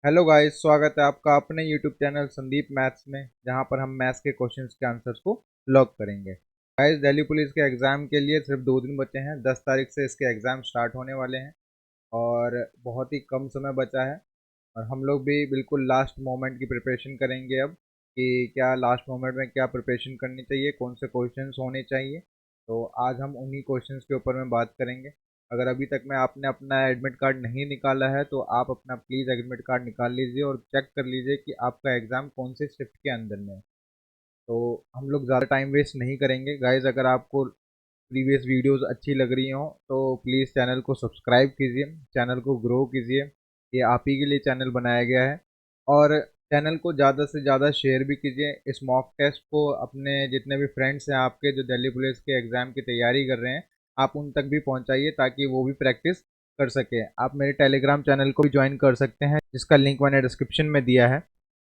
Hello guys, स्वागत है आपका अपने यूट्यूब चैनल संदीप मैथ्स में, जहां पर हम मैथ्स के क्वेश्चंस के आंसर्स को लॉक करेंगे। गाइस, दिल्ली पुलिस के एग्ज़ाम के लिए सिर्फ 2 दिन बचे हैं। 10 तारीख से इसके एग्ज़ाम स्टार्ट होने वाले हैं और बहुत ही कम समय बचा है। और हम लोग भी बिल्कुल लास्ट मोमेंट की प्रिपरेशन करेंगे अब कि क्या लास्ट मोमेंट में क्या प्रिपरेशन करनी चाहिए, कौन से क्वेश्चंस होने चाहिए। तो आज हम उन्हीं क्वेश्चंस के ऊपर में बात करेंगे। अगर अभी तक में आपने अपना एडमिट कार्ड नहीं निकाला है तो आप अपना प्लीज़ एडमिट कार्ड निकाल लीजिए और चेक कर लीजिए कि आपका एग्ज़ाम कौन से शिफ्ट के अंदर में है। तो हम लोग ज़्यादा टाइम वेस्ट नहीं करेंगे। गाइस, अगर आपको प्रीवियस वीडियोस अच्छी लग रही हों तो प्लीज़ चैनल को सब्सक्राइब कीजिए, चैनल को ग्रो कीजिए। ये आप ही के लिए चैनल बनाया गया है। और चैनल को ज़्यादा से ज़्यादा शेयर भी कीजिए। इस मॉक टेस्ट को अपने जितने भी फ्रेंड्स हैं आपके जो दिल्ली पुलिस के एग्ज़ाम की तैयारी कर रहे हैं, आप उन तक भी पहुंचाइए ताकि वो भी प्रैक्टिस कर सके। आप मेरे टेलीग्राम चैनल को भी ज्वाइन कर सकते हैं, जिसका लिंक मैंने डिस्क्रिप्शन में दिया है।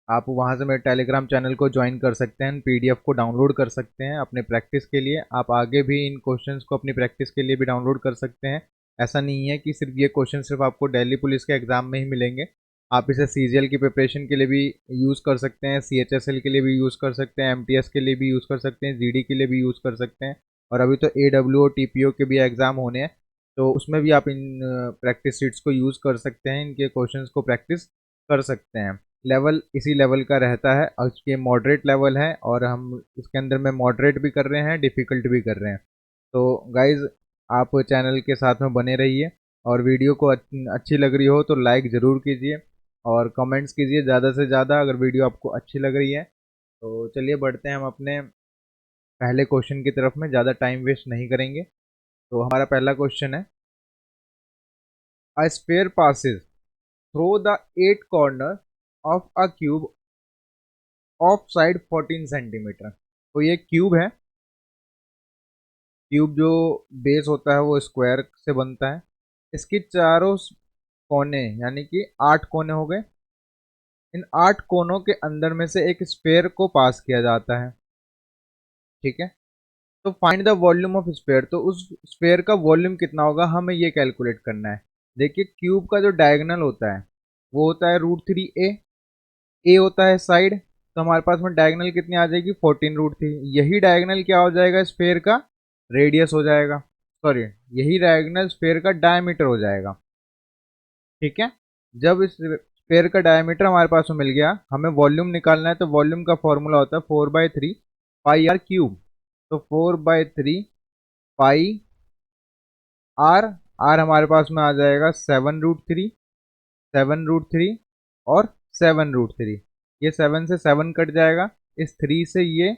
आप वहां से मेरे टेलीग्राम चैनल को ज्वाइन कर सकते हैं, पीडीएफ को डाउनलोड कर सकते हैं अपने प्रैक्टिस के लिए। आप आगे भी इन क्वेश्चंस को अपनी प्रैक्टिस के लिए भी डाउनलोड कर सकते हैं। ऐसा नहीं है कि सिर्फ ये क्वेश्चन सिर्फ आपको दिल्ली पुलिस के एग्जाम में ही मिलेंगे। आप इसे सीजीएल की प्रिपरेशन के लिए भी यूज़ कर सकते हैं, सीएचएसएल के लिए भी यूज़ कर सकते हैं, एमटीएस के लिए भी यूज़ कर सकते हैं, जीडी के लिए भी यूज़ कर सकते हैं। और अभी तो एडब्ल्यू और टीपीओ के भी एग्ज़ाम होने हैं, तो उसमें भी आप इन प्रैक्टिस शीट्स को यूज़ कर सकते हैं, इनके क्वेश्चंस को प्रैक्टिस कर सकते हैं। लेवल इसी लेवल का रहता है और इसके मॉडरेट लेवल है, और हम इसके अंदर में मॉडरेट भी कर रहे हैं, डिफ़िकल्ट भी कर रहे हैं। तो गाइज़, आप चैनल के साथ में बने रहिए और वीडियो को अच्छी लग रही हो तो लाइक ज़रूर कीजिए और कमेंट्स कीजिए ज़्यादा से ज़्यादा अगर वीडियो आपको अच्छी लग रही है। तो चलिए बढ़ते हैं हम अपने पहले क्वेश्चन की तरफ में, ज़्यादा टाइम वेस्ट नहीं करेंगे। तो हमारा पहला क्वेश्चन है, a sphere passes through the 8 corner of a cube of side 14 centimetre. तो ये क्यूब है। क्यूब जो बेस होता है वो स्क्वायर से बनता है। इसके चारों कोने यानी कि 8 कोने हो गए। इन 8 कोनों के अंदर में से एक स्फेयर को पास किया जाता है। ठीक है, तो find the volume of sphere. तो उस स्फेयर का वॉल्यूम कितना होगा हमें ये कैलकुलेट करना है। देखिए, क्यूब का जो डायगोनल होता है वो होता है √3a। ए होता है साइड, तो हमारे पास में डायगोनल कितनी आ जाएगी 14√3। यही डायगोनल क्या हो जाएगा स्फेयर का रेडियस हो जाएगा, सॉरी यही डायगोनल स्फेयर का डायमीटर हो जाएगा। ठीक है, जब इस स्फेयर का डायमीटर हमारे पास में मिल गया, हमें वॉल्यूम निकालना है। तो वॉल्यूम का फॉर्मूला होता है 4/3 पाई आर क्यूब। तो 4/3 पाई आर, आर हमारे पास में आ जाएगा 7√3, 7√3 और 7√3। ये 7 से 7 कट जाएगा, इस 3 से ये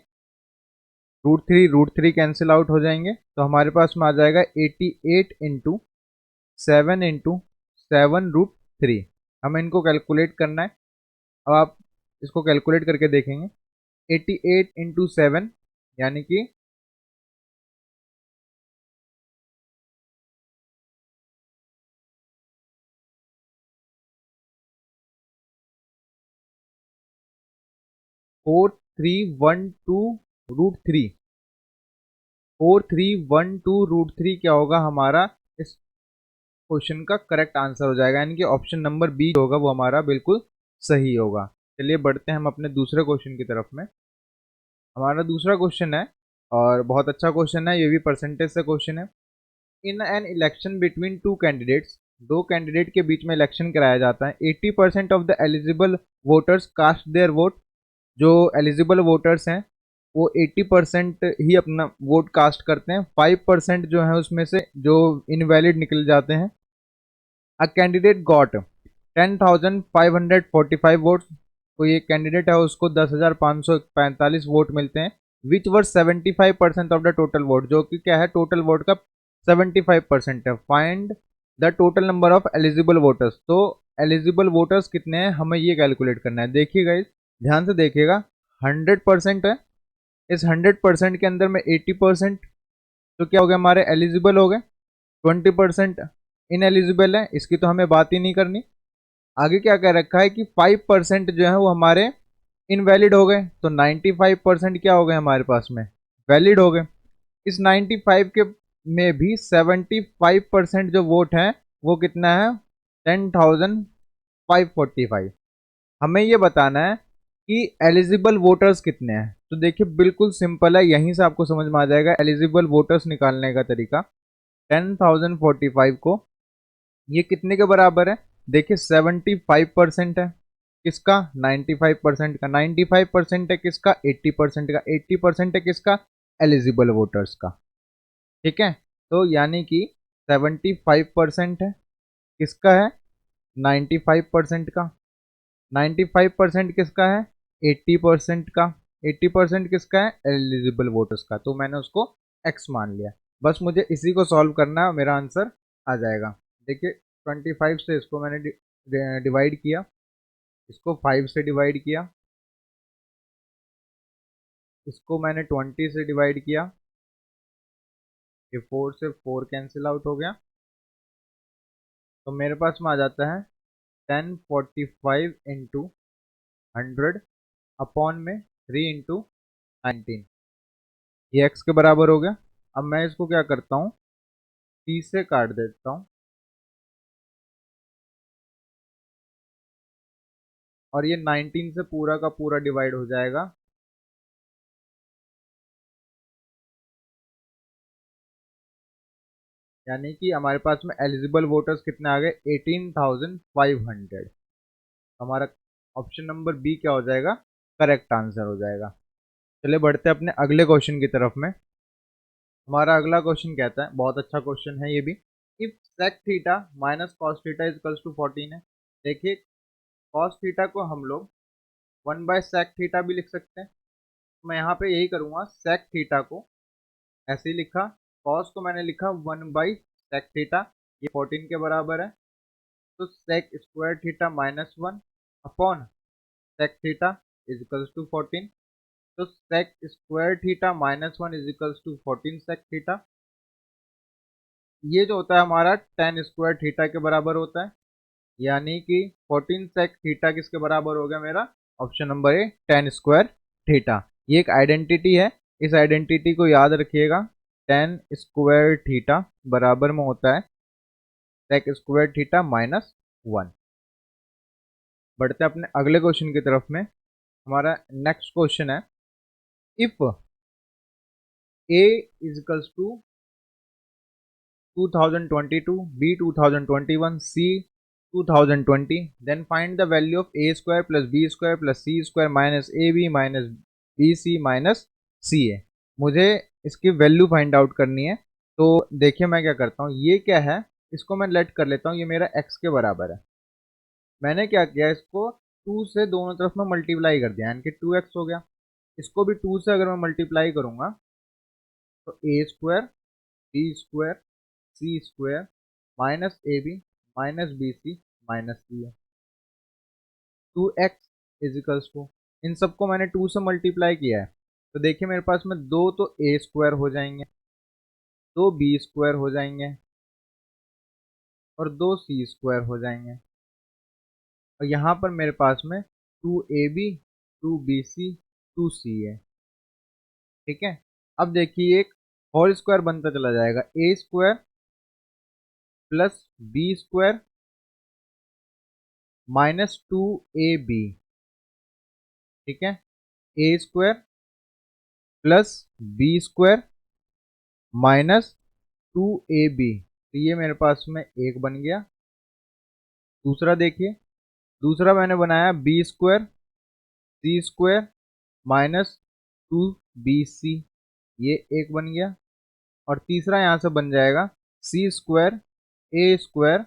√3 कैंसिल आउट हो जाएंगे। तो हमारे पास में आ जाएगा 88 इंटू 7 इंटू 7√3। हमें इनको कैलकुलेट करना है। अब आप इसको कैलकुलेट करके देखेंगे। 88 इंटू 7 यानी कि 4312√3। 4312√3 क्या होगा हमारा इस क्वेश्चन का करेक्ट आंसर हो जाएगा, यानी कि ऑप्शन नंबर बी होगा वो हमारा बिल्कुल सही होगा। चलिए बढ़ते हैं हम अपने दूसरे क्वेश्चन की तरफ में। हमारा दूसरा क्वेश्चन है और बहुत अच्छा क्वेश्चन है, ये भी परसेंटेज से क्वेश्चन है। In an election between two candidates, दो कैंडिडेट के बीच में इलेक्शन कराया जाता है। 80% of the eligible voters cast their vote. जो एलिजिबल वोटर्स हैं वो 80% ही अपना वोट कास्ट करते हैं। 5% जो है उसमें से जो इनवैलिड निकल जाते हैं। A candidate got 10,545 votes. कोई एक कैंडिडेट है उसको 10,545 वोट मिलते हैं। विच वर 75% ऑफ द टोटल वोट, जो कि क्या है टोटल वोट का 75% है। Find the total number of eligible voters. तो एलिजिबल वोटर्स कितने हैं हमें ये कैलकुलेट करना है। देखिएगा, इस ध्यान से देखिएगा, 100% है। इस 100% के अंदर में 80% तो क्या हो गए हमारे एलिजिबल हो गए, 20% इन एलिजिबल है, इसकी तो हमें बात ही नहीं करनी। आगे क्या कह रखा है कि 5% जो है वो हमारे इनवैलिड हो गए, तो 95% क्या हो गए हमारे पास में वैलिड हो गए। इस 95 के में भी 75% जो वोट हैं वो कितना है 10,545। हमें ये बताना है कि एलिजिबल वोटर्स कितने हैं। तो देखिए बिल्कुल सिंपल है, यहीं से आपको समझ में आ जाएगा एलिजिबल वोटर्स निकालने का तरीका। 10,045 को ये कितने के बराबर है? देखिए 75% है किसका? 95% का। 95% है किसका? 80% का। 80% है किसका? एलिजिबल वोटर्स का। ठीक है, तो यानी कि 75% है किसका है? 95% का। 95% किसका है? 80% का। 80% किसका है? एलिजिबल वोटर्स का। तो मैंने उसको एक्स मान लिया। बस मुझे इसी को सॉल्व करना है, मेरा आंसर आ जाएगा। देखिए 25 से इसको मैंने डिवाइड किया, इसको 5 से डिवाइड किया, इसको मैंने 20 से डिवाइड किया, ये 4 से 4 कैंसिल आउट हो गया, तो मेरे पास में आ जाता है 1045 इंटू 100 अपॉन में 3 इंटू 19, ये एक्स के बराबर हो गया। अब मैं इसको क्या करता हूँ, 30 से काट देता हूँ और ये 19 से पूरा का पूरा डिवाइड हो जाएगा। यानी कि हमारे पास में एलिजिबल वोटर्स कितने आ गए? 18,500। हमारा ऑप्शन नंबर बी क्या हो जाएगा? करेक्ट आंसर हो जाएगा। चलिए बढ़ते हैं अपने अगले क्वेश्चन की तरफ में। हमारा अगला क्वेश्चन कहता है, बहुत अच्छा क्वेश्चन है ये भी, if sec theta minus cos theta equals to 14 है। देखिए कॉस थीटा को हम लोग 1/sec थीटा भी लिख सकते हैं। तो मैं यहाँ पे यही करूँगा, sec थीटा को ऐसे ही लिखा, कॉस को मैंने लिखा 1/sec थीटा, ये 14 के बराबर है। तो sec square theta minus 1 upon sec theta equals to 14। तो sec square theta minus 1 equals to 14 sec theta. ये जो होता है हमारा tan स्क्वायर थीटा के बराबर होता है, यानी कि 14 sec थीटा किसके बराबर हो गया मेरा? Option number A, tan square theta. ये एक आइडेंटिटी है, इस आइडेंटिटी को याद रखिएगा। tan स्क्वायर थीटा बराबर में होता है sec स्क्वायर थीटा माइनस 1। बढ़ते हैं अपने अगले क्वेश्चन की तरफ में। हमारा नेक्स्ट क्वेश्चन है, if a equals to 2022, b 2021, c 2020, then find the value of a square plus b square plus c square minus ab minus bc minus ca। मुझे इसकी वैल्यू फाइंड आउट करनी है। तो देखिए मैं क्या करता हूँ, ये क्या है, इसको मैं लेट कर लेता हूँ, ये मेरा x के बराबर है। मैंने क्या किया, इसको 2 से दोनों तरफ में मल्टीप्लाई कर दिया, यानी कि 2x हो गया। इसको भी 2 से अगर मैं मल्टीप्लाई करूंगा तो a square b square C square minus A B minus B C minus C है। 2x इजिकल्स टू, इन सबको मैंने 2 से मल्टीप्लाई किया है, तो देखिए मेरे पास में दो तो ए स्क्वायर हो जाएंगे, दो बी स्क्वायर हो जाएंगे और दो सी स्क्वायर हो जाएंगे। और यहाँ पर मेरे पास में 2ab 2bc 2c है। ठीक है, अब देखिए एक होल स्क्वायर बनता चला जाएगा, A square plus B square minus 2ab। ठीक है, A square plus B square minus 2ab, तो ये मेरे पास में एक बन गया। दूसरा देखिए, दूसरा मैंने बनाया B square C square minus 2bc, ये एक बन गया। और तीसरा यहाँ से बन जाएगा सी स्क्वायर ए स्क्वायर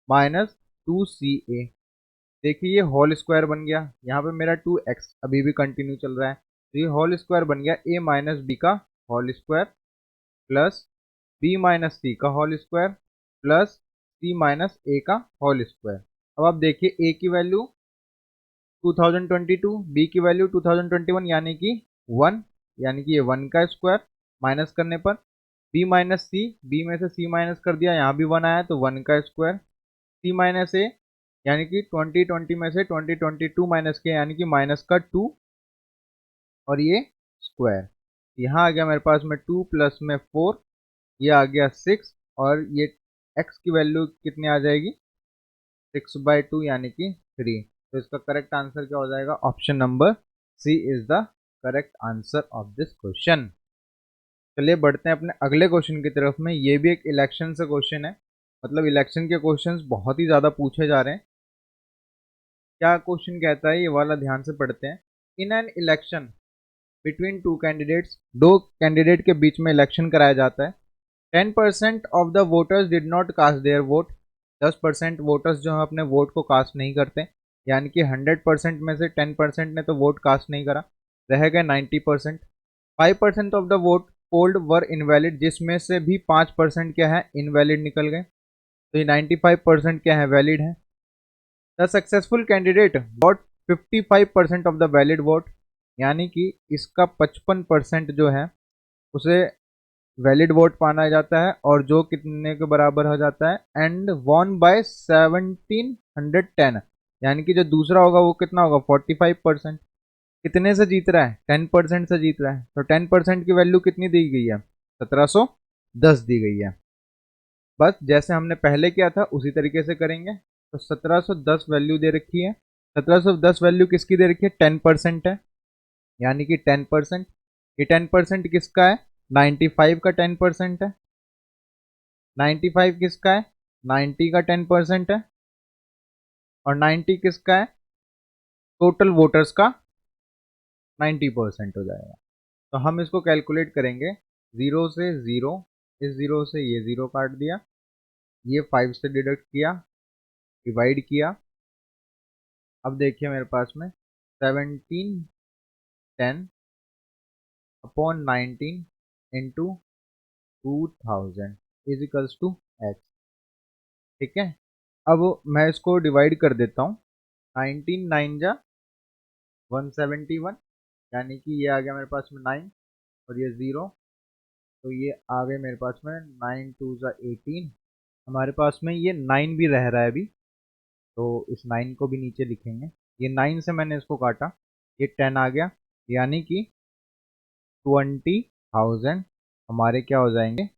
माइनस 2ca। देखिए ये होल स्क्वायर बन गया, यहाँ पे मेरा 2x अभी भी कंटिन्यू चल रहा है, तो ये होल स्क्वायर बन गया a माइनस बी का whole square plus B minus C का whole square plus C minus A का होल स्क्वायर। अब आप देखिए a की वैल्यू 2022, b की वैल्यू 2021, यानी कि 1, यानी कि ये 1 का स्क्वायर माइनस करने पर b माइनस सी, b में से c माइनस कर दिया, यहाँ भी 1 आया तो 1 का स्क्वायर, c माइनस ए यानी कि 2020 में से 2022 माइनस के यानी कि माइनस का 2 और ये स्क्वायर। यहाँ आ गया मेरे पास में 2 प्लस में 4, ये आ गया 6 और ये x की वैल्यू कितनी आ जाएगी? 6/2 यानी कि 3। तो इसका करेक्ट आंसर क्या हो जाएगा? Option number C is the correct answer of this question. चलिए बढ़ते हैं अपने अगले क्वेश्चन की तरफ में। ये भी एक इलेक्शन से क्वेश्चन है, मतलब इलेक्शन के क्वेश्चंस बहुत ही ज़्यादा पूछे जा रहे हैं। क्या क्वेश्चन कहता है ये वाला, ध्यान से पढ़ते हैं। In an election between two candidates, दो कैंडिडेट के बीच में इलेक्शन कराया जाता है। 10% of the voters did not cast their vote. 10% voters जो है अपने वोट को कास्ट नहीं करते, यानी कि 100% में से 10% ने तो वोट कास्ट नहीं करा, रह गए 90%। 5% of the vote polled were invalid, जिसमें से भी 5% क्या है, इनवैलिड निकल गए। तो ये 95% क्या है, वैलिड है। The successful candidate got 55% of the valid vote, यानी कि इसका 55% जो है उसे वैलिड वोट माना जाता है, और जो कितने के बराबर हो जाता है, एंड वॉन बाय 1710, यानी कि जो दूसरा होगा वो कितना होगा, 45%। कितने से जीत रहा है, 10% से जीत रहा है। तो 10% की वैल्यू कितनी दी गई है, 1710 दी गई है। बस जैसे हमने पहले किया था उसी तरीके से करेंगे। तो 1710 वैल्यू दे रखी है। 1710 वैल्यू किसकी दे रखी है, 10% है, यानी कि 10%। ये 10% किसका है, 95 का 10% है। 95 किसका है, 90 का 10% है। और 90 किसका है, टोटल वोटर्स का 90% हो जाएगा। तो हम इसको कैलकुलेट करेंगे। जीरो से जीरो, इस जीरो से ये जीरो काट दिया, ये 5 से डिडक्ट किया, डिवाइड किया। अब देखिए मेरे पास में 1710 upon 19 into 2000 equals to x. ठीक है, अब मैं इसको डिवाइड कर देता हूँ। 19 9 जा 171, यानी कि ये आ गया मेरे पास में 9, और ये 0, तो ये आ गए मेरे पास में 9 2 जा 18। हमारे पास में ये 9 भी रह रहा है अभी, तो इस 9 को भी नीचे लिखेंगे। ये 9 से मैंने इसको काटा, ये 10 आ गया, यानी कि 20,000 हमारे क्या हो जाएंगे,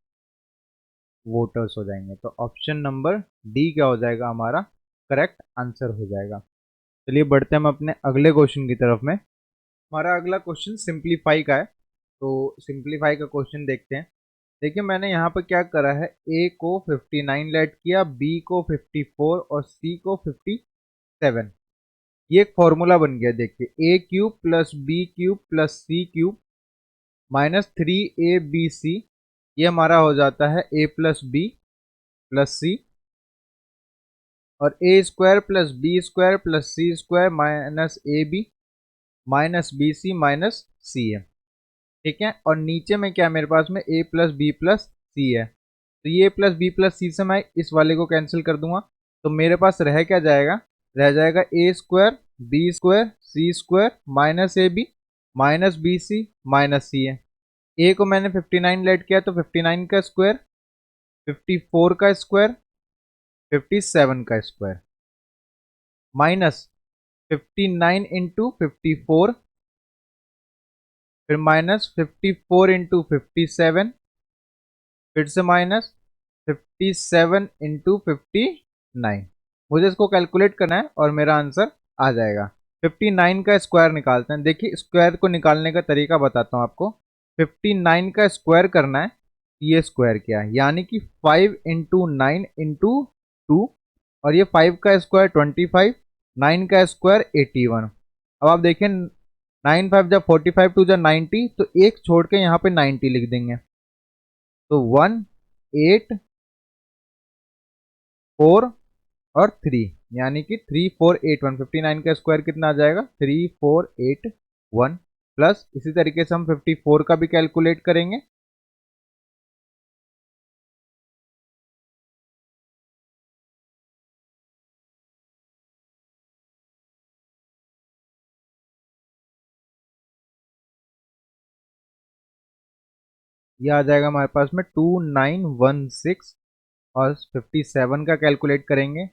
वोटर्स हो जाएंगे। तो ऑप्शन नंबर डी क्या हो जाएगा, हमारा करेक्ट आंसर हो जाएगा। चलिए बढ़ते हैं हम अपने अगले क्वेश्चन की तरफ में। हमारा अगला क्वेश्चन सिंप्लीफाई का है, तो सिंप्लीफाई का क्वेश्चन देखते हैं। देखिए मैंने यहाँ पर क्या करा है, ए को 59 लेट किया, बी को 54 और सी को 57। ये एक फॉर्मूला बन गया। देखिए A cube plus B cube plus C cube minus 3ab, ये हमारा हो जाता है a plus B plus C, और A square plus B square plus C square minus A B minus B C minus C है। ठीक है, और नीचे में क्या है मेरे पास में, a प्लस बी प्लस सी है। तो ये प्लस बी प्लस सी से मैं इस वाले को कैंसिल कर दूंगा, तो मेरे पास रह क्या जाएगा, रह जाएगा A square B square C square minus A B minus B C minus C है। ए को मैंने 59 लेट किया, तो 59 का स्क्वायर, 54 का स्क्वायर, 57 का स्क्वायर, माइनस 59 इंटू 54, फिर माइनस 54 इंटू 57, फिर से माइनस 57 इंटू 59। मुझे इसको कैलकुलेट करना है और मेरा आंसर आ जाएगा। 59 का स्क्वायर निकालते हैं। देखिए स्क्वायर को निकालने का तरीका बताता हूँ आपको। 59 का स्क्वायर करना है, ये स्क्वायर क्या है, यानी कि 5 इंटू 9 इंटू 2, और ये 5 का स्क्वायर 25, 9 का स्क्वायर 81। अब आप देखें 9 5 जब 45 2 जब 90, तो एक छोड़ के यहाँ पे 90 लिख देंगे। तो 1 8 4 और 3, यानी कि 3481। 59 का स्क्वायर कितना आ जाएगा, 3481 प्लस, इसी तरीके से हम 54 का भी कैलकुलेट करेंगे। ये आ जाएगा हमारे पास में 2916, और 57 का कैलकुलेट करेंगे,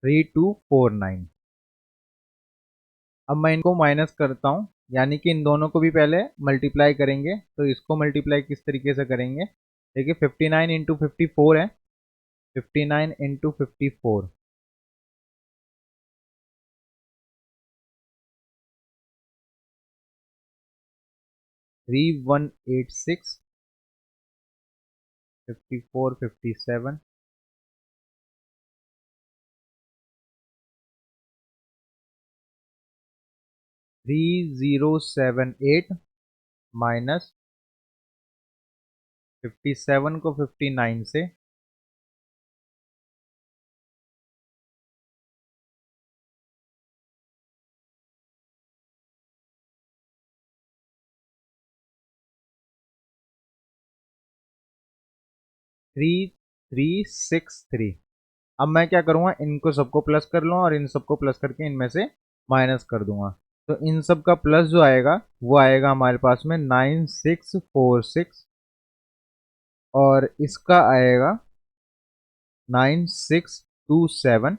3249। अब मैं इनको माइनस करता हूँ, यानी कि इन दोनों को भी पहले मल्टीप्लाई करेंगे। तो इसको मल्टीप्लाई किस तरीके से करेंगे, देखिए 59 इंटू 54 है, 59 इंटू 54, 3186, 54, 57, 3078 माइनस 57 को 59 से, थ्री 363। अब मैं क्या करूँगा, इनको सबको प्लस कर लूँगा और इन सबको प्लस करके इनमें से माइनस कर दूंगा। तो इन सब का प्लस जो आएगा वो आएगा हमारे पास में 9646, और इसका आएगा 9627,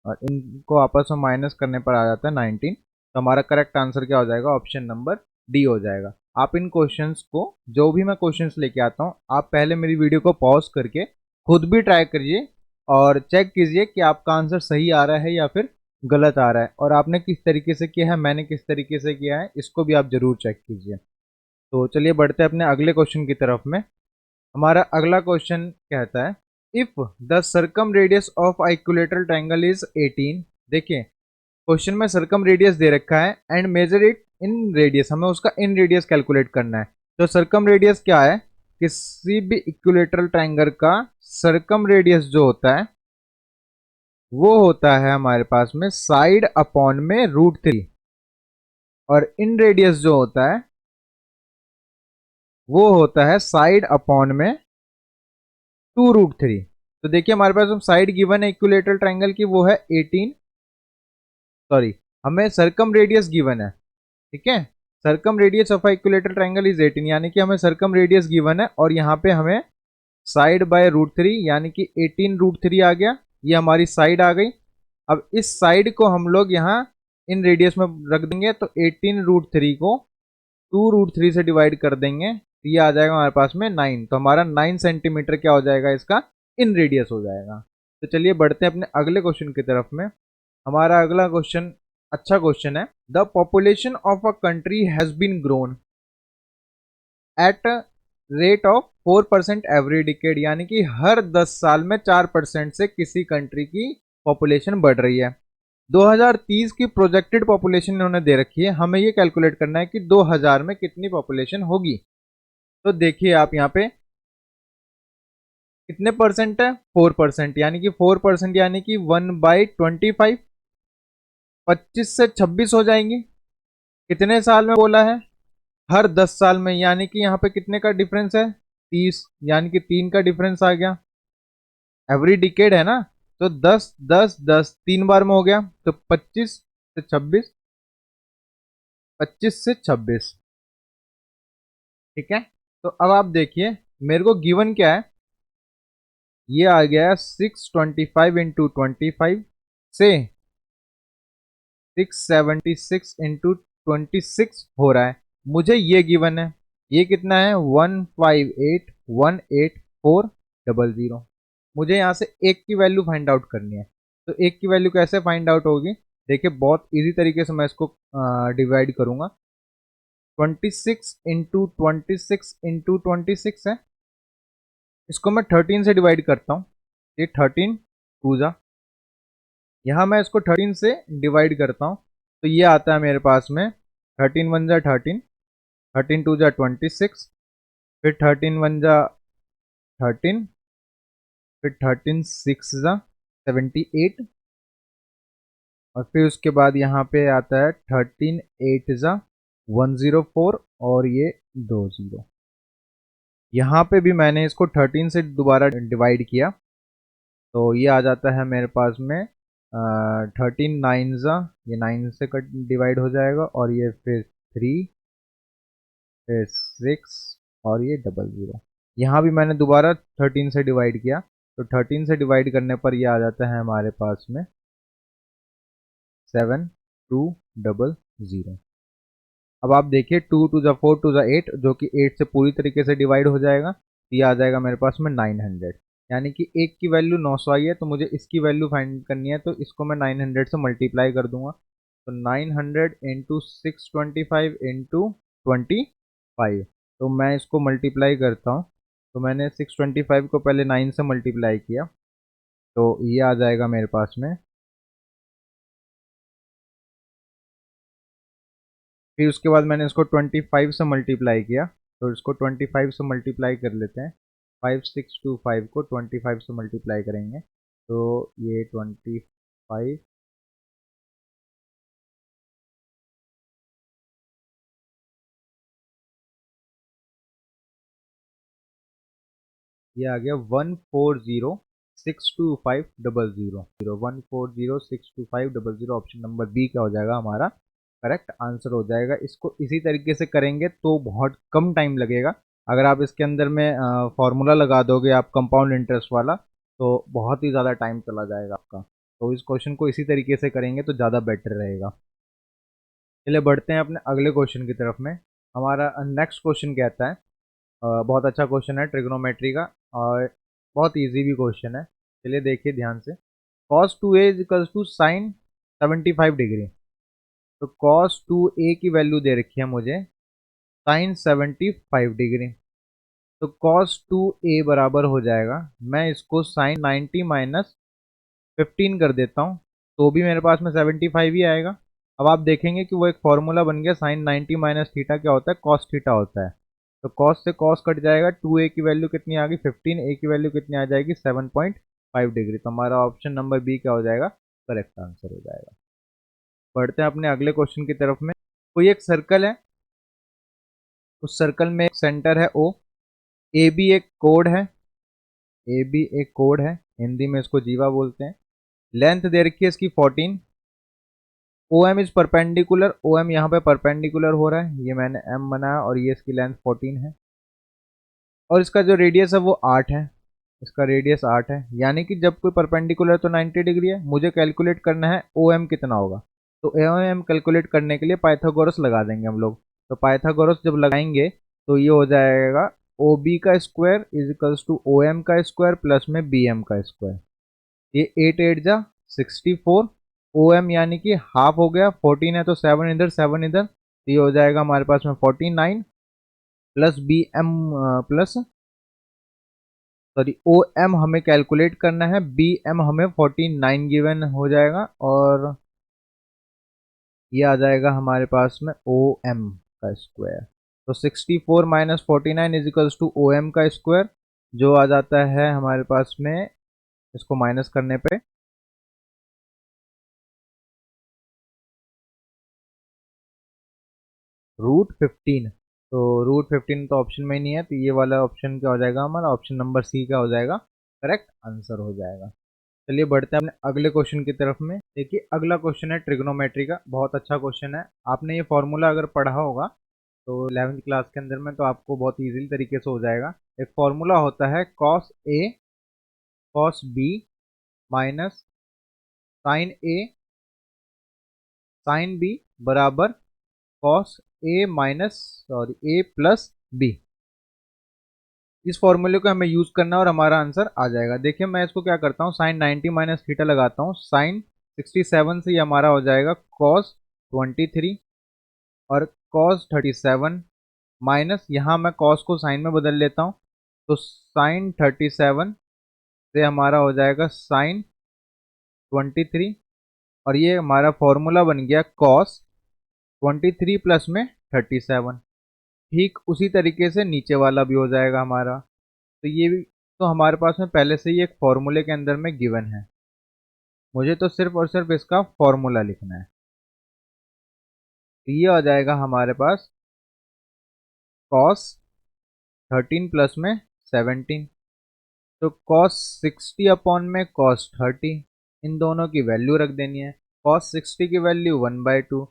और इनको आपस में माइनस करने पर आ जाता है 19। तो हमारा करेक्ट आंसर क्या हो जाएगा, ऑप्शन नंबर डी हो जाएगा। आप इन क्वेश्चंस को, जो भी मैं क्वेश्चंस लेके आता हूँ, आप पहले मेरी वीडियो को पॉज करके खुद भी ट्राई करिए और चेक कीजिए कि आपका आंसर सही आ रहा है या फिर गलत आ रहा है, और आपने किस तरीके से किया है, मैंने किस तरीके से किया है, इसको भी आप जरूर चेक कीजिए। तो चलिए बढ़ते हैं अपने अगले क्वेश्चन की तरफ में। हमारा अगला क्वेश्चन कहता है, if the circum radius of equilateral triangle is 18। देखिए क्वेश्चन में सर्कम रेडियस दे रखा है and measure it in radius, हमें उसका इन रेडियस कैलकुलेट करना है। तो सर्कम रेडियस क्या है, किसी भी इक्विलेटरल ट्रायंगल का सर्कम रेडियस जो होता है वो होता है हमारे पास में साइड अपॉन में √3, और इन रेडियस जो होता है वो होता है साइड अपॉन में 2√3। तो देखिए हमारे पास साइड गिवन है इक्विलेटरल ट्रायंगल की, वो है 18, सॉरी हमें सर्कम रेडियस गिवन है, ठीक है। Circum radius of equilateral triangle is 18, यानी कि हमें सर्कम रेडियस गिवन है, और यहाँ पे हमें साइड बाय √3 यानी कि 18√3 आ गया, ये हमारी साइड आ गई। अब इस साइड को हम लोग यहाँ इन रेडियस में रख देंगे, तो 18√3 को 2√3 से डिवाइड कर देंगे, तो ये आ जाएगा हमारे पास में 9। तो हमारा 9 सेंटीमीटर क्या हो जाएगा, इसका इन रेडियस हो जाएगा। तो चलिए बढ़ते हैं अपने अगले क्वेश्चन की तरफ में। हमारा अगला क्वेश्चन अच्छा क्वेश्चन है, the population of a country has been grown at rate of 4% every decade, यानी कि हर 10 साल में 4% से किसी कंट्री की पॉपुलेशन बढ़ रही है। 2030 की प्रोजेक्टेड पॉपुलेशन इन्होंने दे रखी है, हमें ये कैलकुलेट करना है कि 2000 में कितनी पॉपुलेशन होगी। तो देखिए आप यहाँ पे कितने परसेंट है, 4%, यानी कि 4% यानी कि 1/25, 25 से 26 हो जाएंगे। कितने साल में बोला है, हर 10 साल में, यानी कि यहाँ पे कितने का डिफरेंस है, 30, यानी कि 3 का डिफरेंस आ गया। एवरी डिकेड है ना, तो 10 10 10 3 बार में हो गया, तो 25 से 26, 25 से 26, ठीक है। तो अब आप देखिए मेरे को गिवन क्या है, ये आ गया 625 इंटू 25 से 676 इंटू 26 हो रहा है, मुझे ये गिवन है। ये कितना है, 1581840। मुझे यहाँ से एक की वैल्यू फाइंड आउट करनी है। तो एक की वैल्यू कैसे फाइंड आउट होगी, देखिए बहुत इजी तरीके से मैं इसको डिवाइड करूंगा। 26 इंटू 26 इंटू 26 है, इसको मैं 13 से डिवाइड करता हूँ, ये 13 टू जा, यहाँ मैं इसको 13 से डिवाइड करता हूँ, तो ये आता है मेरे पास में 13 वन जा 13, 13 टू जा 26, फिर 13 वन जा 13, फिर 13 सिक्स जा 78, और फिर उसके बाद यहाँ पे आता है 13 8 जा 104, और ये 20। यहाँ पे भी मैंने इसको 13 से दोबारा डिवाइड किया, तो ये आ जाता है मेरे पास में 13 नाइन ज़ा, ये 9 से कट डिवाइड हो जाएगा, और ये फिर 3, फिर 6, और ये 00। यहाँ भी मैंने दोबारा 13 से डिवाइड किया, तो 13 से डिवाइड करने पर ये आ जाता है हमारे पास में 7200। अब आप देखिए 2 टू ज़ा 4 टू ज़ा 8, जो कि 8 से पूरी तरीके से डिवाइड हो जाएगा, तो ये आ जाएगा मेरे पास में 900। यानी कि एक की वैल्यू 900 आई है, तो मुझे इसकी वैल्यू फाइंड करनी है, तो इसको मैं 900 से मल्टीप्लाई कर दूंगा। तो 900 इंटू 625 इंटू 25, तो मैं इसको मल्टीप्लाई करता हूँ। तो मैंने 625 को पहले 9 से मल्टीप्लाई किया, तो ये आ जाएगा मेरे पास में। फिर उसके बाद मैंने इसको 25 से मल्टीप्लाई किया, तो इसको 25 से मल्टीप्लाई कर लेते हैं। 5625 को 25 से मल्टीप्लाई करेंगे, तो ये 25, ये आ गया 1406250, 1406250 ऑप्शन नंबर बी क्या हो जाएगा हमारा करेक्ट आंसर हो जाएगा। इसको इसी तरीके से करेंगे तो बहुत कम टाइम लगेगा। अगर आप इसके अंदर में फॉर्मूला लगा दोगे आप कंपाउंड इंटरेस्ट वाला, तो बहुत ही ज़्यादा टाइम चला जाएगा आपका। तो इस क्वेश्चन को इसी तरीके से करेंगे तो ज़्यादा बेटर रहेगा। चलिए बढ़ते हैं अपने अगले क्वेश्चन की तरफ में। हमारा नेक्स्ट क्वेश्चन कहता है, बहुत अच्छा क्वेश्चन है ट्रिग्नोमेट्री का, और बहुत इजी भी क्वेश्चन है। चलिए देखिए ध्यान से। cos 2a is equals to sine 75 degree. तो cos 2a की वैल्यू दे रखी है मुझे साइन 75 डिग्री। तो cos 2a बराबर हो जाएगा, मैं इसको साइन 90 माइनस 15 कर देता हूँ, तो भी मेरे पास में 75 ही आएगा। अब आप देखेंगे कि वो एक फॉर्मूला बन गया, साइन 90 माइनस थीटा क्या होता है, कॉस थीटा होता है। तो कॉस से कॉस कट जाएगा, 2a की वैल्यू कितनी आ गई 15, a की वैल्यू कितनी आ जाएगी 7.5 डिग्री। तो हमारा ऑप्शन नंबर बी क्या हो जाएगा करेक्ट आंसर हो जाएगा। बढ़ते हैं अपने अगले क्वेश्चन की तरफ में। कोई एक सर्कल है, उस सर्कल में एक सेंटर है ओ, ए बी एक कोड है, ए बी एक कोड है, हिंदी में इसको जीवा बोलते हैं। लेंथ दे रखी है इसकी 14। O M is perpendicular, O M यहाँ पे परपेंडिकुलर हो रहा है, ये मैंने एम बनाया, और ये इसकी लेंथ 14 है। और इसका जो रेडियस है वो 8 है, इसका रेडियस 8 है। यानी कि जब कोई परपेंडिकुलर तो 90 डिग्री है, मुझे कैलकुलेट करना है ओ एम कितना होगा। तो ओ एम कैलकुलेट करने के लिए पाइथागोरस लगा देंगे हम लोग। तो पाइथागोरस जब लगाएंगे तो ये हो जाएगा ओ बी का square is equals to O M का स्क्वायर प्लस में बी एम का स्क्वायर। ये 8 8 जा 64, ओ एम यानी कि हाफ हो गया, 14 है तो 7 इधर 7 इधर, तो ये हो जाएगा हमारे पास में 49 plus B M plus sorry O M हमें कैलकुलेट करना है, बी एम हमें 49 गिवन हो जाएगा, और ये आ जाएगा हमारे पास में ओ एम का स्क्वायर। तो 64 minus 49 is equals to O M का स्क्वायर, जो आ जाता है हमारे पास में, इसको माइनस करने पे √15। तो √15 तो ऑप्शन में ही नहीं है, तो ये वाला ऑप्शन क्या हो जाएगा हमारा, ऑप्शन नंबर सी क्या हो जाएगा करेक्ट आंसर हो जाएगा। चलिए बढ़ते हैं अपने अगले क्वेश्चन की तरफ में। देखिए अगला क्वेश्चन है ट्रिग्नोमेट्री का, बहुत अच्छा क्वेश्चन है। आपने ये फॉर्मूला अगर पढ़ा होगा तो 11वीं क्लास के अंदर में, तो आपको बहुत इजीली तरीके से हो जाएगा। एक फॉर्मूला होता है cos A cos B minus sign A sine B बराबर cos A minus sorry A plus B. इस फॉर्मूले को हमें यूज करना है और हमारा आंसर आ जाएगा। देखिए मैं इसको क्या करता हूँ, साइन 90 माइनस थीटा लगाता हूँ, साइन 67 से ये हमारा हो जाएगा कॉस 23 और कॉस 37 माइनस, यहाँ मैं कॉस को साइन में बदल लेता हूँ, तो साइन 37 से हमारा हो जाएगा साइन 23, और ये हमारा फॉर्मूला बन गया कॉस 23 प्लस में 37। ठीक उसी तरीके से नीचे वाला भी हो जाएगा हमारा। तो ये भी तो हमारे पास में पहले से ही एक फॉर्मूले के अंदर में गिवन है, मुझे तो सिर्फ और सिर्फ इसका फॉर्मूला लिखना है। तो ये आ जाएगा हमारे पास कॉस 13 प्लस में 17, तो कॉस 60 अपॉन में कॉस 30, इन दोनों की वैल्यू रख देनी है। कॉस 60 की वैल्यू 1/2,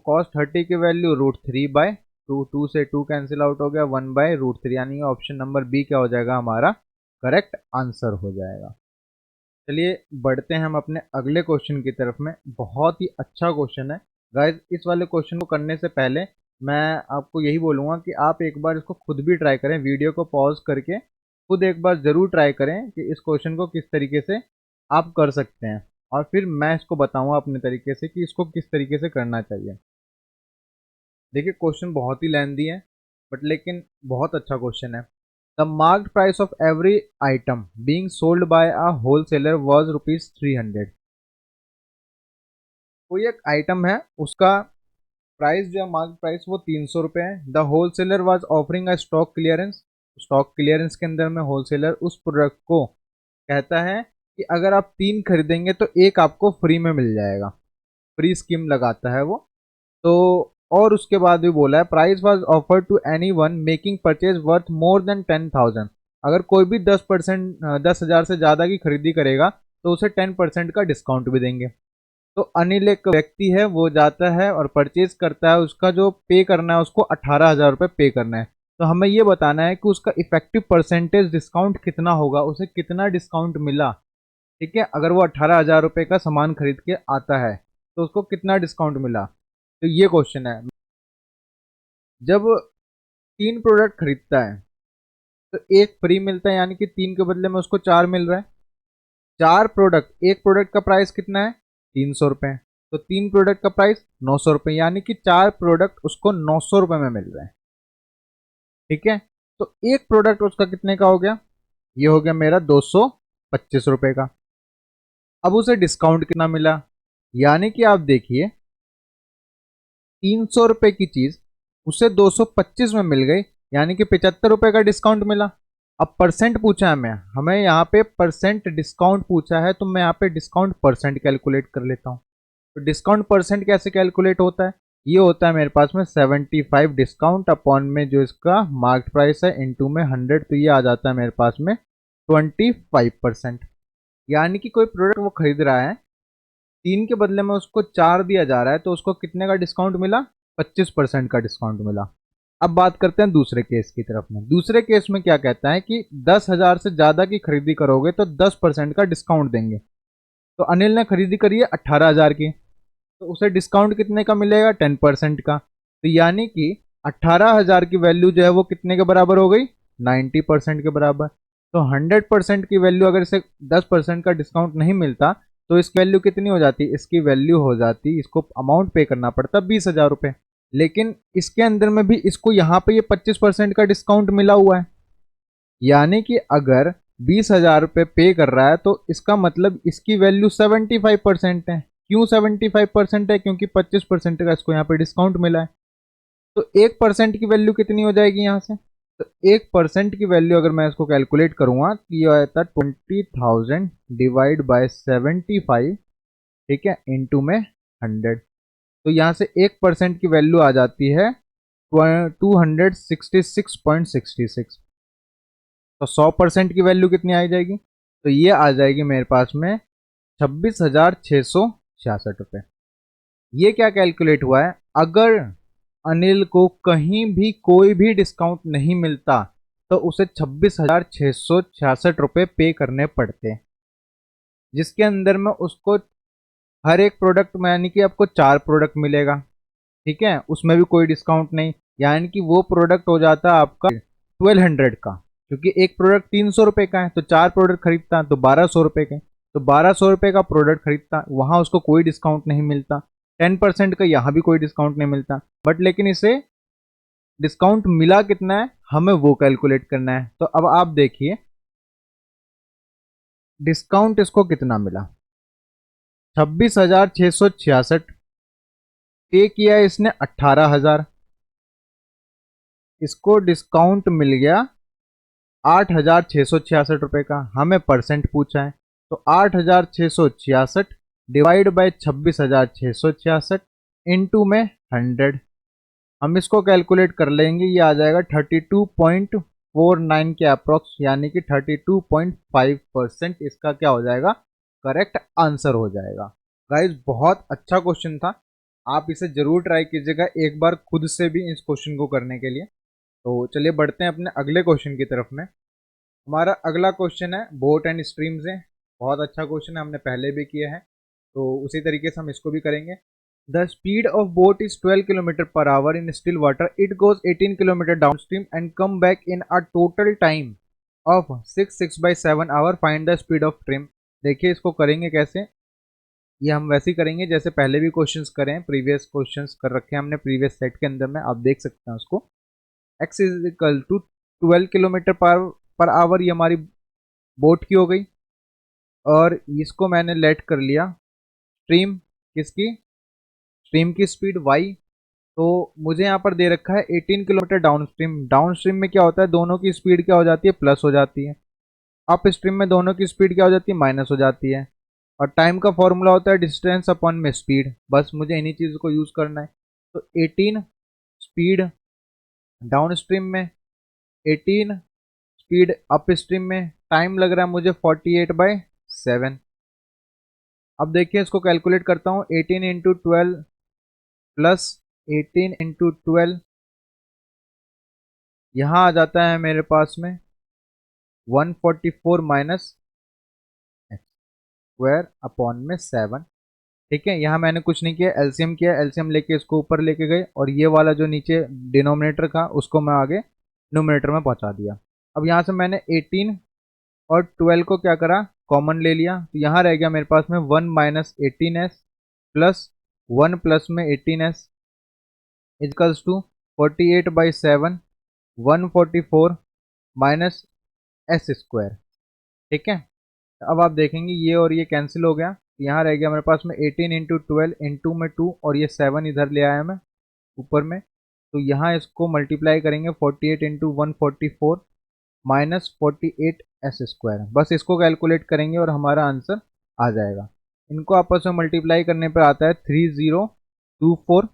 कॉस 30 की वैल्यू √3/2, 2 से 2 कैंसिल आउट हो गया, 1/√3, यानी ऑप्शन नंबर बी क्या हो जाएगा हमारा करेक्ट आंसर हो जाएगा। चलिए बढ़ते हैं हम अपने अगले क्वेश्चन की तरफ में। बहुत ही अच्छा क्वेश्चन है गाइज। इस वाले क्वेश्चन को करने से पहले मैं आपको यही बोलूँगा कि आप एक बार इसको खुद भी ट्राई करें, वीडियो को पॉज करके खुद एक बार ज़रूर ट्राई करें कि इस क्वेश्चन को किस तरीके से आप कर सकते हैं, और फिर मैं इसको बताऊंगा अपने तरीके से कि इसको किस तरीके से करना चाहिए। देखिए क्वेश्चन बहुत ही लेंदी है, बट लेकिन बहुत अच्छा क्वेश्चन है। The marked price of every item being sold by a wholesaler was ₹300। कोई एक आइटम है, उसका प्राइस जो है, मार्केट प्राइस वो ₹300 है। The wholesaler was offering a stock clearance. Stock clearance के अंदर में होलसेलर उस प्रोडक्ट को कहता है कि अगर आप 3 खरीदेंगे तो एक आपको फ्री में मिल जाएगा, फ्री स्कीम लगाता है वो। तो और उसके बाद भी बोला है price was offered to anyone making purchase worth more than 10,000। अगर कोई भी 10% 10,000 से ज़्यादा की खरीदी करेगा तो उसे 10% का डिस्काउंट भी देंगे। तो अनिल एक व्यक्ति है, वो जाता है और परचेज करता है, उसका जो पे करना है उसको 18,000 रुपये पे करना है। तो हमें ये बताना है कि उसका इफेक्टिव परसेंटेज डिस्काउंट कितना होगा, उसे कितना डिस्काउंट मिला। ठीक है, अगर वो 18,000 रुपये का सामान खरीद के आता है तो उसको कितना डिस्काउंट मिला। तो ये क्वेश्चन है। जब 3 प्रोडक्ट खरीदता है तो एक फ्री मिलता है, यानी कि 3 के बदले में उसको 4 मिल रहा है। 4 प्रोडक्ट, एक प्रोडक्ट का प्राइस कितना है, ₹300। तो 3 प्रोडक्ट का प्राइस ₹900, यानी कि 4 प्रोडक्ट उसको ₹900 में मिल रहे हैं। ठीक है, तो एक प्रोडक्ट उसका कितने का हो गया, ये हो गया मेरा ₹225 का। अब उसे डिस्काउंट कितना मिला, यानी कि आप देखिए ₹300 की चीज उसे 225 में मिल गई, यानी कि ₹75 का डिस्काउंट मिला। अब परसेंट पूछा है हमें, यहाँ पे परसेंट डिस्काउंट पूछा है, तो मैं यहाँ पे डिस्काउंट परसेंट कैलकुलेट कर लेता हूँ। तो डिस्काउंट परसेंट कैसे कैलकुलेट होता है, ये होता है मेरे पास में 75 डिस्काउंट अपॉन में जो इसका मार्केट प्राइस है इनटू में 100, तो ये आ जाता है मेरे पास में 25%। यानी कि कोई प्रोडक्ट वो खरीद रहा है, 3 के बदले में उसको 4 दिया जा रहा है, तो उसको कितने का डिस्काउंट मिला, 25% का डिस्काउंट मिला। अब बात करते हैं दूसरे केस की तरफ में। दूसरे केस में क्या कहता है कि 10,000 से ज़्यादा की खरीदी करोगे तो 10% का डिस्काउंट देंगे। तो अनिल ने खरीदी करी है 18,000 की, तो उसे डिस्काउंट कितने का मिलेगा, 10% का। तो यानी कि 18,000 की वैल्यू जो है वो कितने के बराबर हो गई, 90% के बराबर। तो 100% की वैल्यू अगर इसे 10% का डिस्काउंट नहीं मिलता तो इसकी वैल्यू कितनी हो जाती, इसकी वैल्यू हो जाती, इसको अमाउंट पे करना पड़ता 20,000 रुपये। लेकिन इसके अंदर में भी इसको यहाँ पे ये 25% का डिस्काउंट मिला हुआ है, यानी कि अगर 20,000 रुपये पे कर रहा है तो इसका मतलब इसकी वैल्यू 75% है। क्यों 75% है, क्योंकि 25% का इसको यहाँ पे डिस्काउंट मिला है। तो 1% की वैल्यू कितनी हो जाएगी यहाँ से, तो 1% की वैल्यू अगर मैं इसको कैलकुलेट करूंगा तो ये आता है 20,000 डिवाइड बाय 75, ठीक है, इंटू में 100। तो यहाँ से 1% की वैल्यू आ जाती है 266.66। तो 100% की वैल्यू कितनी आ जाएगी, तो ये आ जाएगी मेरे पास में 26,666 रुपये। ये क्या कैलकुलेट हुआ है, अगर अनिल को कहीं भी कोई भी डिस्काउंट नहीं मिलता तो उसे 26,666 रुपये पे करने पड़ते, जिसके अंदर में उसको हर एक प्रोडक्ट में, यानी कि आपको 4 प्रोडक्ट मिलेगा, ठीक है, उसमें भी कोई डिस्काउंट नहीं, यानी कि वो प्रोडक्ट हो जाता है आपका 1200 का। क्योंकि एक प्रोडक्ट 300 रुपये का है तो 4 प्रोडक्ट खरीदता तो 1200 रुपये के, तो 1200 रुपये का प्रोडक्ट खरीदता, वहां उसको कोई डिस्काउंट नहीं मिलता। 10% का यहाँ भी कोई डिस्काउंट नहीं मिलता, बट लेकिन इसे डिस्काउंट मिला कितना है हमें वो कैलकुलेट करना है। तो अब आप देखिए डिस्काउंट इसको कितना मिला, 26,666। पे किया है इसने 18,000, इसको डिस्काउंट मिल गया 8,666 रुपये का। हमें परसेंट पूछा है, तो 8,666 डिवाइड बाय 26,666 इंटू में 100। हम इसको कैलकुलेट कर लेंगे, ये आ जाएगा 32.49 के अप्रोक्स, यानी कि 32.5% इसका क्या हो जाएगा, करेक्ट आंसर हो जाएगा। गाइज बहुत अच्छा क्वेश्चन था, आप इसे जरूर ट्राई कीजिएगा एक बार खुद से भी इस क्वेश्चन को करने के लिए। तो चलिए बढ़ते हैं अपने अगले क्वेश्चन की तरफ में। हमारा अगला क्वेश्चन है बोट एंड स्ट्रीम से। बहुत अच्छा क्वेश्चन है, हमने पहले भी किया है, तो उसी तरीके से हम इसको भी करेंगे। The speed of boat is 12 kilometre per hour in still water, it goes 18 kilometre downstream and come back in a total time of 6/7 hour, find the speed of stream. देखिए इसको करेंगे कैसे, ये हम वैसे ही करेंगे जैसे पहले भी क्वेश्चंस करें, प्रीवियस क्वेश्चंस कर रखे हैं हमने प्रीवियस सेट के अंदर में, आप देख सकते हैं उसको। x is equal to 12 kilometre per hour, ये हमारी बोट की हो गई, और इसको मैंने लेट कर लिया स्ट्रीम, किसकी, स्ट्रीम की स्पीड y। तो मुझे यहाँ पर दे रखा है 18 kilometre down stream. Down stream में क्या होता है, दोनों की स्पीड क्या हो जाती है, प्लस हो जाती है। अप स्ट्रीम में दोनों की स्पीड क्या हो जाती है, माइनस हो जाती है। और टाइम का फॉर्मूला होता है डिस्टेंस अपॉन में स्पीड, बस मुझे इन्हीं चीज़ को यूज़ करना है। तो 18 स्पीड डाउन स्ट्रीम में, 18 स्पीड अप स्ट्रीम में, टाइम लग रहा है मुझे 48/7। अब देखिए इसको कैलकुलेट करता हूँ, 18 इंटू 12 प्लस 18 इंटू 12, यहाँ आ जाता है मेरे पास में 144 माइनस एक्स स्क्वायर अपॉन में 7। ठीक है, यहाँ मैंने कुछ नहीं किया, एलसीएम किया, एलसीएम लेके इसको ऊपर लेके गए, और ये वाला जो नीचे डिनोमिनेटर था उसको मैं आगे न्यूमिनेटर में पहुंचा दिया। अब यहाँ से मैंने 18 और 12 को क्या करा, कॉमन ले लिया, तो यहाँ रह गया मेरे पास में 1 माइनस 18s प्लस 1 प्लस में 18s equals to 48/7, 144 minus S square. ठीक है, अब आप देखेंगे ये और ये कैंसिल हो गया, यहाँ रह गया मेरे पास में 18 इंटू 12 इंटू में 2, और ये 7 इधर ले आया मैं ऊपर में, तो यहाँ इसको मल्टीप्लाई करेंगे 48 इंटू 144 माइनस 48 एस स्क्वायर, बस इसको कैलकुलेट करेंगे और हमारा आंसर आ जाएगा। इनको आपस में मल्टीप्लाई करने पर आता है 3024,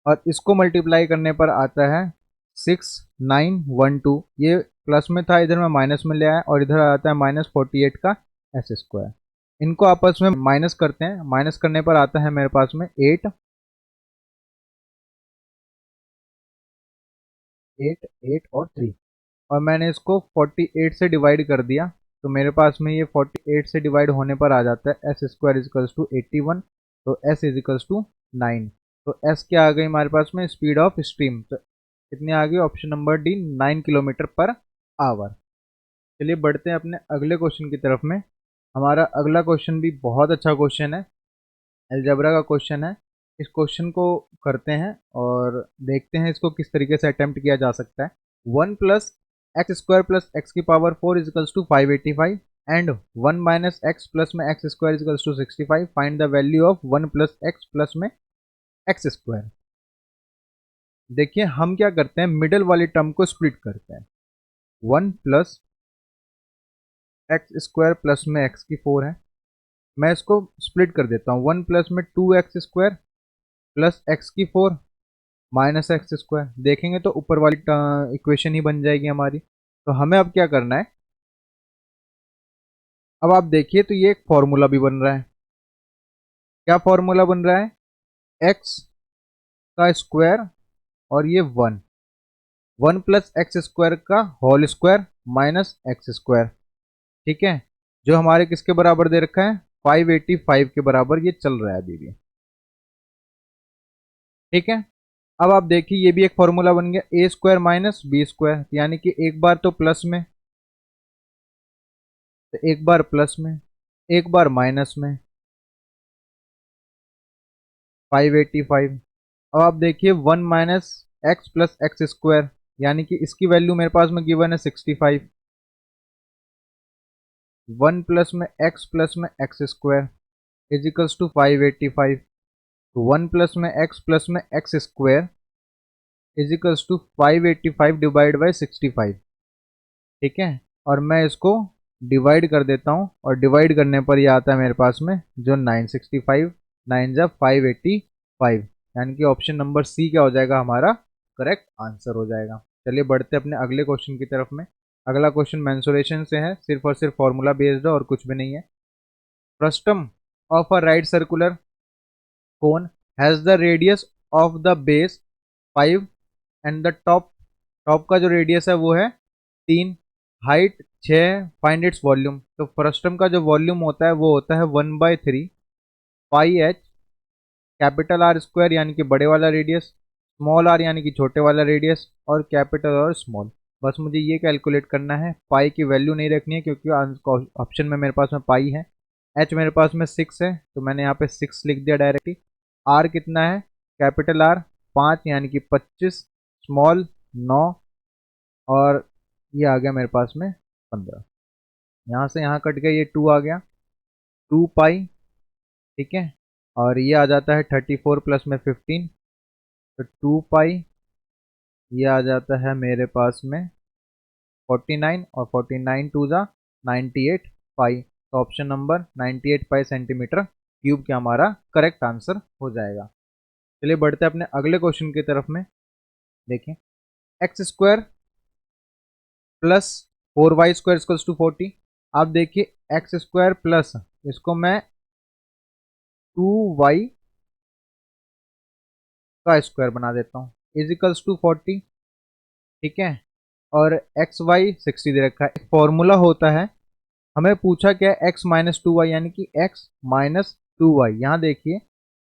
और इसको मल्टीप्लाई करने पर आता है 6912। ये प्लस में था, इधर मैं माइनस में ले आया, और इधर आता है -48 का एस स्क्वायर। इनको आपस में माइनस करते हैं, माइनस करने पर आता है मेरे पास में 8 8 8 और 3, और मैंने इसको 48 से डिवाइड कर दिया, तो मेरे पास में ये 48 से डिवाइड होने पर आ जाता है एस स्क्वायर इजिकल्स टू 81, तो एस इजिकल्स टू 9। तो एस क्या आ गई हमारे पास में, स्पीड ऑफ स्ट्रीम, तो कितनी आ गई, option number D 9 kilometre per our. चलिए बढ़ते हैं अपने अगले क्वेश्चन की तरफ में। हमारा अगला क्वेश्चन भी बहुत अच्छा क्वेश्चन है, अलजेब्रा का क्वेश्चन है। इस क्वेश्चन को करते हैं और देखते हैं इसको किस तरीके से अटेम्प्ट किया जा सकता है। 1 plus x square plus X की power 4 equals to 585 and 1 minus X plus में x square equals to 65, find the value of 1 plus X plus में एक्स स्क्वायर। देखिए हम क्या करते हैं, मिडल वाली टर्म को स्प्लिट करते हैं। 1 प्लस एक्स स्क्वायर प्लस में एक्स की 4 है, मैं इसको स्प्लिट कर देता हूँ। 1 प्लस में 2x स्क्वायर प्लस एक्स की 4 माइनस एक्स स्क्वायर, देखेंगे तो ऊपर वाली इक्वेशन ही बन जाएगी हमारी। तो हमें अब क्या करना है, अब आप देखिए तो ये एक फॉर्मूला भी बन रहा है। क्या फॉर्मूला बन रहा है, एक्स का स्क्वायर और ये 1 प्लस एक्स स्क्वायर का whole square minus x square. ठीक है, जो हमारे किसके बराबर दे रखा है, 585 के बराबर ये चल रहा है अभी भी। ठीक है, अब आप देखिए ये भी एक फॉर्मूला बन गया, ए स्क्वायर माइनस बी स्क्वायर, यानी कि एक बार तो प्लस में, तो एक बार प्लस में, एक बार माइनस में 585। अब आप देखिए 1 minus X plus x square, यानी कि इसकी वैल्यू मेरे पास में गिवन है 65, 1 प्लस में एक्स स्क्वायर इजिकल्स टू 585, तो 1 प्लस में x square equals to 585 divide by 65। ठीक है, और मैं इसको डिवाइड कर देता हूँ, और डिवाइड करने पर ये आता है मेरे पास में जो 965, 9 जा 585, यानी कि ऑप्शन नंबर सी क्या हो जाएगा, हमारा करेक्ट आंसर हो जाएगा। चलिए बढ़ते अपने अगले क्वेश्चन की तरफ में। अगला क्वेश्चन मेंसुरेशन से है, सिर्फ और सिर्फ फॉर्मूला बेस्ड है और कुछ भी नहीं है। Frustum of a right circular cone has the radius of the base 5 and the top, top का जो रेडियस है वो है 3, हाइट 6, फाइंड इट्स वॉल्यूम। तो फ्रस्टम का जो वॉल्यूम होता है वो होता है 1/3 पाई एच, कैपिटल आर स्क्वायर यानी कि बड़े वाला रेडियस, स्मॉल आर यानी कि छोटे वाला रेडियस, और कैपिटल और स्मॉल। बस मुझे ये कैलकुलेट करना है, पाई की वैल्यू नहीं रखनी है क्योंकि ऑप्शन में मेरे पास में पाई है। एच मेरे पास में 6 है तो मैंने यहाँ पे 6 लिख दिया डायरेक्टली। आर कितना है, कैपिटल आर 5 यानी कि 25, स्मॉल 9, और ये आ गया मेरे पास में 15। यहाँ से यहाँ कट गया, ये 2 आ गया, 2 पाई, ठीक है। और ये आ जाता है 34 प्लस में 15, तो 2 पाई, ये आ जाता है मेरे पास में 49, और 49 टू ज़ा 98 पाई, तो ऑप्शन नंबर 98 पाई सेंटीमीटर क्यूब का हमारा करेक्ट आंसर हो जाएगा। चलिए बढ़ते हैं अपने अगले क्वेश्चन की तरफ में। देखें, x square plus 4y² equals to 40। आप देखिए एक्स स्क्वायर प्लस, इसको मैं 2y का स्क्वायर बना देता हूँ, इजिकल्स टू 40, ठीक है। और एक्स वाई 60 दे रखा है। एक फॉर्मूला होता है, हमें पूछा क्या है, x माइनस 2y यानी कि x माइनस 2y। यहाँ देखिए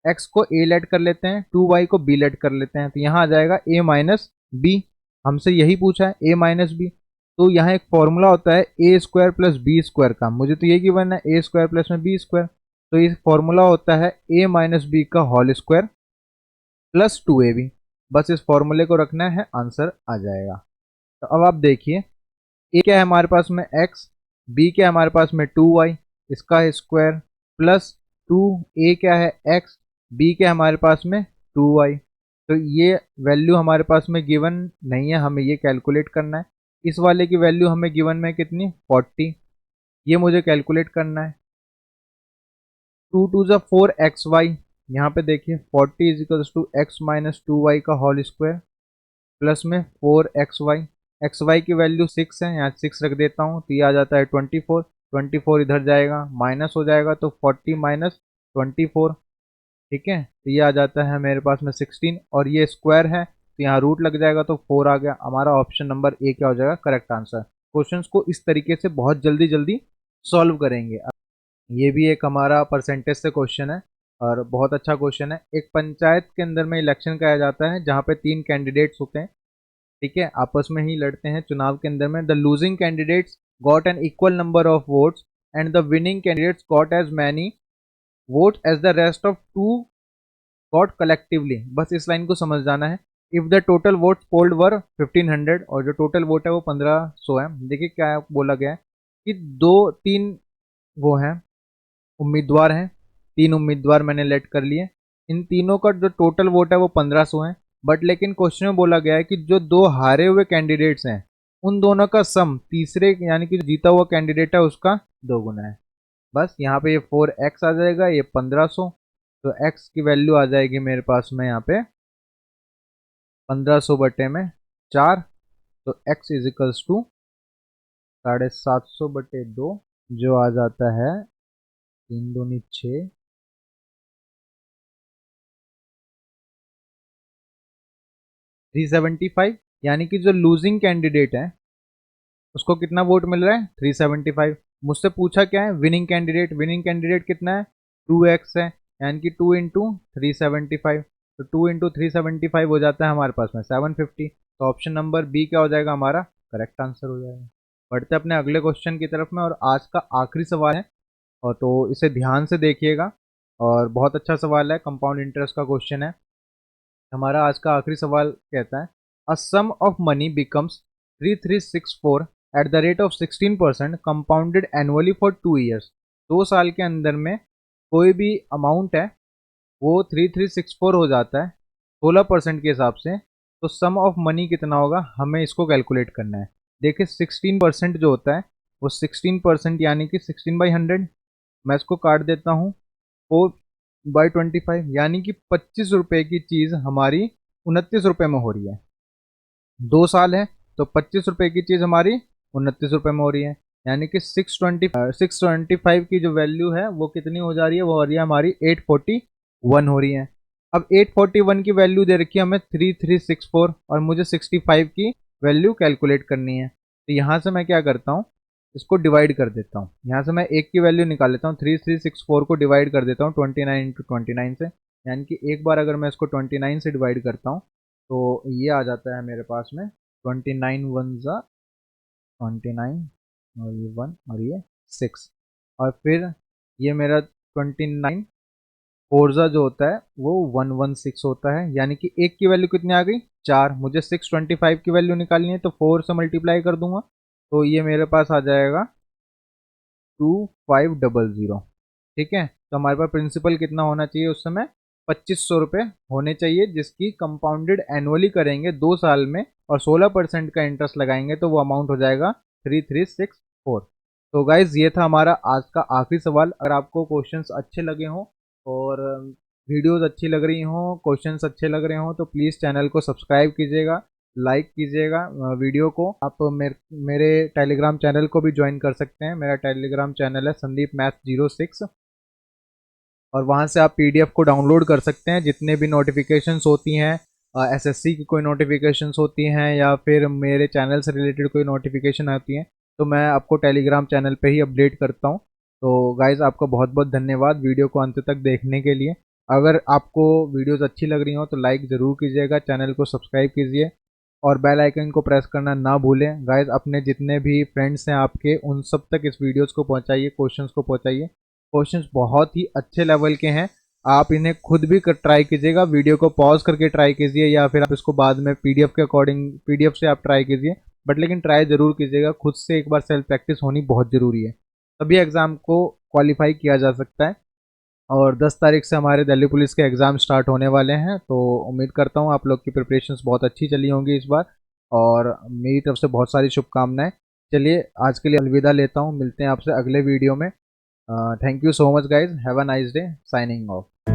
x को a लेट कर लेते हैं, 2y को b लेट कर लेते हैं, तो यहाँ आ जाएगा a माइनस बी। हमसे यही पूछा है, a माइनस बी। तो यहाँ एक फॉर्मूला होता है A square plus B square का, मुझे तो ये गिवन है ए स्क्वायर प्लस में बी स्क्वायर, तो ये फॉर्मूला होता है a माइनस बी का होल स्क्वायर प्लस 2ab। बस इस फॉर्मूले को रखना है, आंसर आ जाएगा। तो अब आप देखिए, ए क्या है हमारे पास में x, बी क्या है हमारे पास में 2y, इसका स्क्वायर प्लस 2, ए क्या है x, बी क्या है हमारे पास में 2y। तो ये वैल्यू हमारे पास में गिवन नहीं है, हमें ये कैलकुलेट करना है। इस वाले की वैल्यू हमें गिवन में कितनी, 40, ये मुझे कैलकुलेट करना है। 2 टू ज़ा 4xy, यहाँ पे देखिए 40 equals to x minus 2y का होल स्क्वायर प्लस में 4xy। xy की वैल्यू 6 है, यहाँ 6 रख देता हूँ, तो ये आ जाता है 24, 24 इधर जाएगा माइनस हो जाएगा, तो 40 माइनस 24, ठीक है। तो ये आ जाता है मेरे पास में 16, और ये स्क्वायर है तो यहाँ रूट लग जाएगा, तो 4 आ गया। हमारा ऑप्शन नंबर ए क्या हो जाएगा, करेक्ट आंसर। क्वेश्चंस को इस तरीके से बहुत जल्दी जल्दी सॉल्व करेंगे। ये भी एक हमारा परसेंटेज से क्वेश्चन है और बहुत अच्छा क्वेश्चन है। एक पंचायत के अंदर में इलेक्शन कराया जाता है जहाँ पे 3 कैंडिडेट्स होते हैं, ठीक है, आपस में ही लड़ते हैं चुनाव के अंदर में। The losing candidates got an equal number of votes and the winning candidates got as many votes as the rest of 2 got collectively. बस इस लाइन को समझ जाना है। If the total votes polled were 1500, और जो टोटल वोट है वो 1500 है। देखिए क्या बोला गया है कि 2-3 वो हैं उम्मीदवार हैं, 3 उम्मीदवार मैंने लेट कर लिए, इन तीनों का जो टोटल वोट है वो 1500 है। बट लेकिन क्वेश्चन में बोला गया है कि जो 2 हारे हुए कैंडिडेट्स हैं उन दोनों का सम तीसरे यानी कि जो जीता हुआ कैंडिडेट है उसका 2 गुना है। बस यहाँ पे ये 4x आ जाएगा, ये 1500, तो x की वैल्यू आ जाएगी मेरे पास में यहाँ पे 1500 बटे में 4, तो x इजिकल्स टू 750 बटे 2, जो आ जाता है 3 दूनी 6, 375। यानी कि जो लूजिंग कैंडिडेट है उसको कितना वोट मिल रहा है, 375। मुझसे पूछा क्या है, विनिंग कैंडिडेट, विनिंग कैंडिडेट कितना है, 2x है, यानी कि 2 इंटू 375, तो 2 इंटू 375 हो जाता है हमारे पास में 750। तो ऑप्शन नंबर बी क्या हो जाएगा, हमारा करेक्ट आंसर हो जाएगा। बढ़ते अपने अगले क्वेश्चन की तरफ में, और आज का आखिरी सवाल है, और तो इसे ध्यान से देखिएगा, और बहुत अच्छा सवाल है, कंपाउंड इंटरेस्ट का क्वेश्चन है। हमारा आज का आखिरी सवाल कहता है, a sum of money becomes 3364 at the rate of 16% compounded annually for 2 years. 2 साल के अंदर में कोई भी अमाउंट है वो 3364 हो जाता है 16% के हिसाब से, तो सम ऑफ मनी कितना होगा, हमें इसको कैलकुलेट करना है। देखिए 16% जो होता है वो 16% यानी कि 16/100, मैं इसको काट देता हूँ 4/25, यानी कि 25 रुपये की चीज़ हमारी 29 रुपये में हो रही है। 2 साल है तो 25 रुपये की चीज़ हमारी 29 रुपये में हो रही है, यानी कि 625 की जो वैल्यू है वो कितनी हो जा रही है, वो हो रही है हमारी 841 हो रही है। अब 841 की वैल्यू दे रखी है हमें 3364, और मुझे 65 की वैल्यू कैलकुलेट करनी है। तो यहाँ से मैं क्या करता हूँ, इसको डिवाइड कर देता हूँ। यहाँ से मैं एक की वैल्यू निकाल लेता हूँ, 3364 को डिवाइड कर देता हूँ 29 इंटू 29 से, यानी कि एक बार अगर मैं इसको 29 से डिवाइड करता हूँ तो ये आ जाता है मेरे पास में 29 वन ज़ा 29 और ये 1 और ये 6 और फिर ये मेरा 29 फोर्जा जो होता है वो 116 होता है, यानी कि एक की वैल्यू कितनी आ गई 4। मुझे 625 की वैल्यू निकालनी है तो 4 से मल्टीप्लाई कर दूंगा तो ये मेरे पास आ जाएगा 2500। ठीक है, तो हमारे पास प्रिंसिपल कितना होना चाहिए उस समय 2500 रुपये होने चाहिए, जिसकी कंपाउंडेड एनुअली करेंगे 2 साल में और 16% का इंटरेस्ट लगाएंगे तो वो अमाउंट हो जाएगा 3364। तो गाइज ये था हमारा आज का आखिरी सवाल। अगर आपको क्वेश्चंस अच्छे लगे हों और वीडियोस अच्छी लग रही हों, क्वेश्चंस अच्छे लग रहे हों तो प्लीज़ चैनल को सब्सक्राइब कीजिएगा, लाइक कीजिएगा वीडियो को। आप मेरे टेलीग्राम चैनल को भी ज्वाइन कर सकते हैं। मेरा टेलीग्राम चैनल है संदीप मैथ 06 और वहाँ से आप पीडीएफ को डाउनलोड कर सकते हैं। जितने भी नोटिफिकेशंस होती हैं, एसएससी की कोई नोटिफिकेशंस होती हैं या फिर मेरे चैनल से रिलेटेड कोई नोटिफिकेशन आती हैं तो मैं आपको टेलीग्राम चैनल पे ही अपडेट करता हूँ। तो गाइज़ आपका बहुत बहुत धन्यवाद वीडियो को अंत तक देखने के लिए। अगर आपको वीडियोज़ अच्छी लग रही हो तो लाइक ज़रूर कीजिएगा, चैनल को सब्सक्राइब कीजिए और बेल आइकन को प्रेस करना ना भूलें। गाइज़ अपने जितने भी फ्रेंड्स हैं आपके उन सब तक इस वीडियोज़ को पहुँचाइए, क्वेश्चंस को पहुँचाइए। क्वेश्चंस बहुत ही अच्छे लेवल के हैं, आप इन्हें खुद भी ट्राई कीजिएगा, वीडियो को पॉज करके ट्राई कीजिए या फिर आप इसको बाद में पीडीएफ के अकॉर्डिंग पीडीएफ से आप ट्राई कीजिए, बट लेकिन ट्राई ज़रूर कीजिएगा। खुद से एक बार सेल्फ प्रैक्टिस होनी बहुत ज़रूरी है, तभी एग्ज़ाम को क्वालिफाई किया जा सकता है। और 10 तारीख से हमारे दिल्ली पुलिस के एग्ज़ाम स्टार्ट होने वाले हैं तो उम्मीद करता हूँ आप लोग की प्रिपरेशंस बहुत अच्छी चली होंगी इस बार और मेरी तरफ से बहुत सारी शुभकामनाएं। चलिए आज के लिए अलविदा लेता हूँ, मिलते हैं आपसे अगले वीडियो में। Thank you so much guys, have a nice day, signing off.